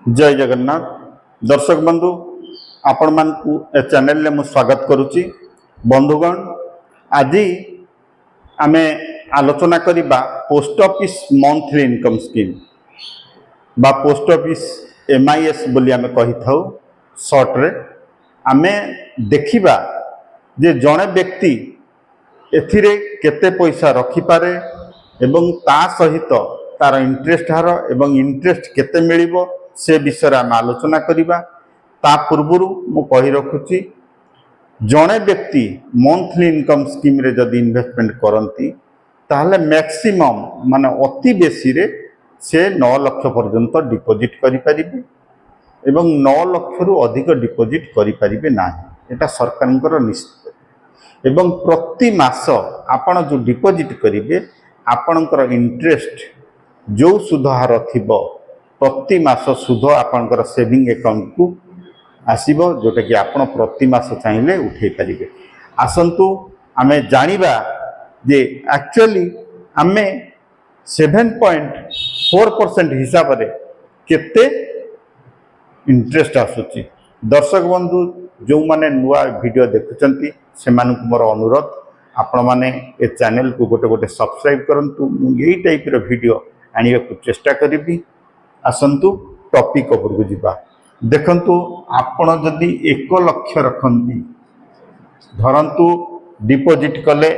जय जगन्नाथ दर्शक बंधु आपण मान ए चैनल में स्वागत करुच्ची। बंधुगण आज आमे आलोचना करिबा post office monthly income scheme बा पोस्ट ऑफिस MIS बोली आमे कहि थाउ शॉर्ट रे। आमे देखिबा जे जणे व्यक्ति एथिरे केते पैसा रखि पारे एवं ता सहित तार इंटरेस्ट हार एवं इंटरेस्ट केते मिलिबो से विषय आम आलोचना करिबा। ता पूर्वरु मु कहि रखुची जणे व्यक्ति मंथली इनकम स्कीम रे जदि इन्वेस्टमेंट करंती ताहले मैक्सिमम माने अति बेसी रे से 9 लाख पर्यंत डिपॉजिट करि परिबे एवं 9 लाख रु अधिक डिपॉजिट करि परिबे नाही। एटा सरकारनकर निश्चित एवं प्रति मास आपण जो डिपॉजिट करिवे आपणकर इंटरेस्ट जो सुध हार थिबो प्रति मास सुध आपणकर सेविंग अकाउंट को आसीबो जोटा कि आपण प्रति मास चाहिले उठे परिबे। आसंतु आमे जानिबा जे एक्चुअली आमे 7.4% हिसाब रे केते इंटरेस्ट आसुची। दर्शक बंधु जो माने नुआ वीडियो देखुचंती से मानक मोर अनुरोध आपण माने ए चैनल को गोटे गोटे सब्सक्राइब करंतु। मु एई टाइप रो वीडियो आनिबा को चेष्टा करिबी। आसंतु टॉपिक ऊपर को जीवा। देखंतु आपण जदि 1 लाख रखंती धरंतु डिपॉजिट कले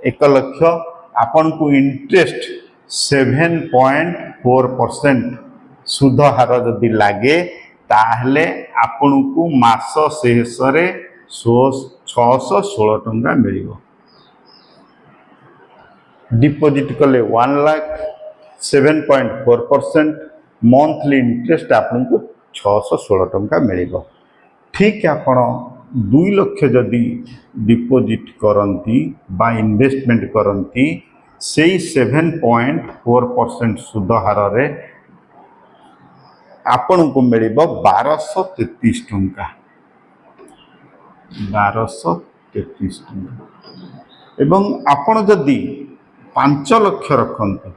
1 लाख आपण को इंटरेस्ट 7.4% सुध हार जदि लागे ताहले आपण को मास शेष रे 616 टंका मिलिबो। डिपॉजिट कले 1 लाख 7.4% मंथली इंटरेस्ट आपन को 616 टंका मिलिबो। ठीक आपण 2 लाख जदि डिपॉजिट करंती बा इन्वेस्टमेंट करंती सेई 7.4% सुध हार रे आपन को मिलिबो 1233 टंका। 1233 टंका एवं आपण जदि 5 लाख रखंती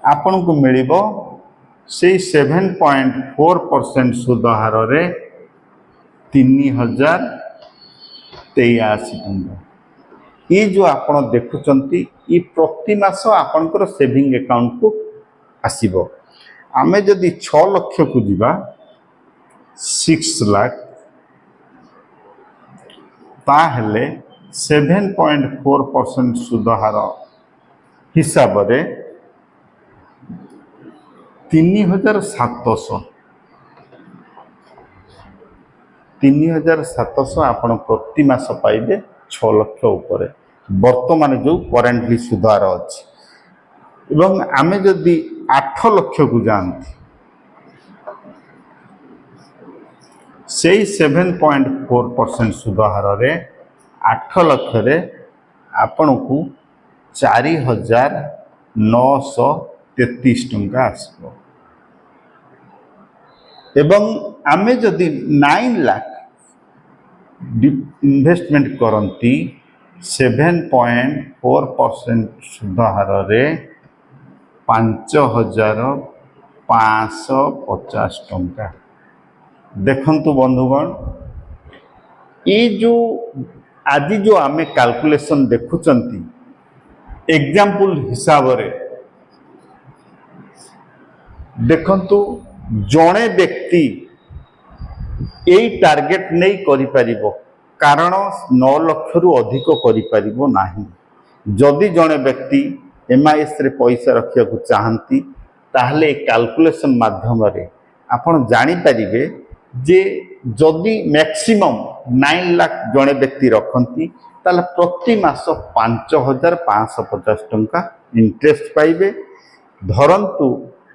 आपन को मिलिबो से 7.4% सुध हार रे 3083 टंका। ये जो आपण देखुचंती ये प्रति मास आपनकर सेविंग अकाउंट को आसीबो। आमे जदि 6 लाख को जीवा 6 लाख ताहले 7.4% सुध हार हिसाब रे 3700 आपण प्रति मास पाइबे 6 लाख ऊपर वर्तमान जो करेंटली सुधार अछि। एवं आमे जदि 8 लाख को जानती से 7.4% सुधार रे 8 लाख रे आपण को 4933 टंका आसबो। एवं आमे जदि 9 लाख इन्वेस्टमेंट करंती 7.4% सुध हार रे 5550 टंका। देखंतु बंधुगण ये जो आज जो आमे कैलकुलेशन देखुचंती एग्जांपल हिसाब रे देखंतु जणे व्यक्ति यही टार्गेट नहीं करि परिबो कारण 9 लाख रु अधिक करि परिबो नाही। जदि जणे व्यक्ति MIS रे पैसा रखिया को चाहंती ताहले कैलकुलेशन माध्यम रे आपण जानि परिबे जे जदि मैक्सिमम 9 लाख जणे व्यक्ति रखंती ताले प्रति मास 5550 टंका इंटरेस्ट पाइबे। धरंतु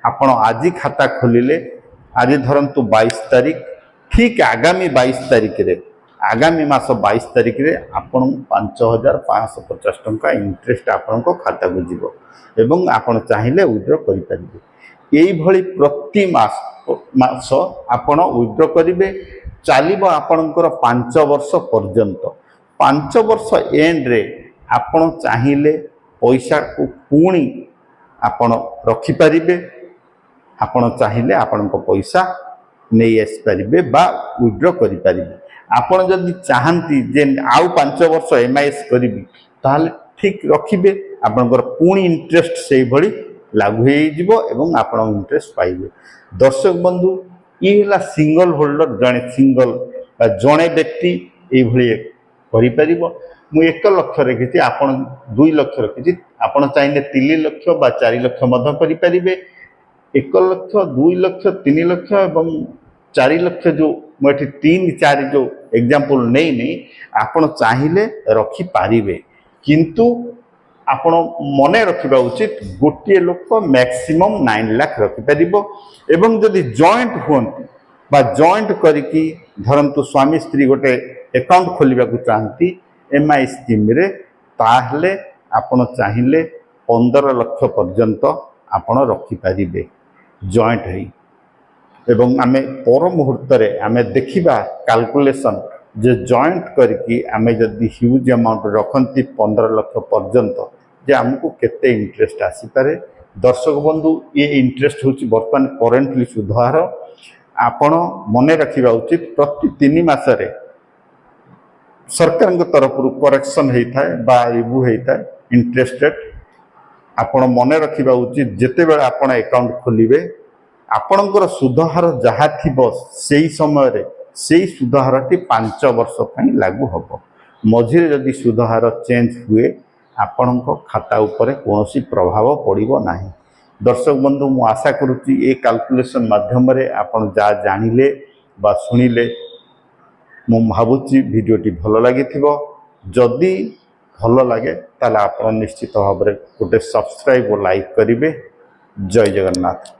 आपण आज खाता खोलिले आज धरंतु 22 तारीख ठीक आगामी 22 तारीख रे आगामी मास 22 तारीख रे आपण 5550 टंका इंटरेस्ट आपण को खाता को जीवो एवं आपण चाहिले विथड्रॉ करि परिबे। एई भली प्रति मास आपण विथड्रॉ करिवे चलिबो आपणकर 5 वर्ष पर्यंत। 5 वर्ष एंड रे आपण चाहिले पैसा को पुणी आपण रखिपारे आपण चाहिए आपण पैसा नहीं आसपारे बा विड्रॉ करें आपण जदि चाहती जे आउ 5 वर्ष एमआईएस करी ताहले ठीक रखिबे आपनकर पुणी इंटरेस्ट से भली लागू हो आपण इंटरेस्ट पाइबे। दर्शक बंधु ये है सिंगल होल्डर जड़े सिंगल जड़े व्यक्ति ये मु 1 लाख रखी आपण 2 लाख रखी आपण चाहिए 3 लाख बा 4 लाख करें 1 लाख 2 लाख 3 लाख एवं 4 लाख जो मुझे 3-4 जो एग्जांपल नहीं आपण चाहिए रखिपारे किंतु आपण मने रखा उचित गोटे लोक मैक्सिमम 9 लाख रखिपार एवं जदि जॉइंट हुंती बा जॉइंट करिकी धरंतु स्वामी स्त्री गोटे अकाउंट खोलिबा को चाहती एमआई स्कीम रे ताहले आपण चाहिए 15 लाख पर्यंत आपण रखिपारे जॉइंट है एवं आमे पर मुहूर्त आमे देखिबा कैलकुलेशन जे जॉइंट करके आमे जदि ह्यूज अमाउंट रखती 15 लाख पर्यंत जे आमको केते इंटरेस्ट आसीपारे। दर्शक बंधु ये इंटरेस्ट हूँ बर्तमान करेन्टली सुधार आपण मन रखा उचित प्रति 3 मासरे सरकार तरफ करेक्शन होता है बा रिव्यू होता है इंटरेस्ट रेट आपण मन रखा उचित जिते बेले आपण अकाउंट खोलिबे आपणकर सुधहार जहाँ थिबो सेही समय रे सेही सुधहारटी 5 वर्ष पई लागू हबो। मझिरे जदि सुधहार चेंज हुए आपणक खाता उपरे कोनोसी प्रभाव पड़िबो नाही। दर्शक बंधु मु आशा करूची ए कैलकुलेशन माध्यम रे आपण जा जानिले बा सुनिले मु भावुची वीडियोटी भल लागिथिबो। जदि भल लागे ताले आपण निश्चित भाव रे गोटे सब्सक्राइब और लाइक करिवे। जय जगन्नाथ।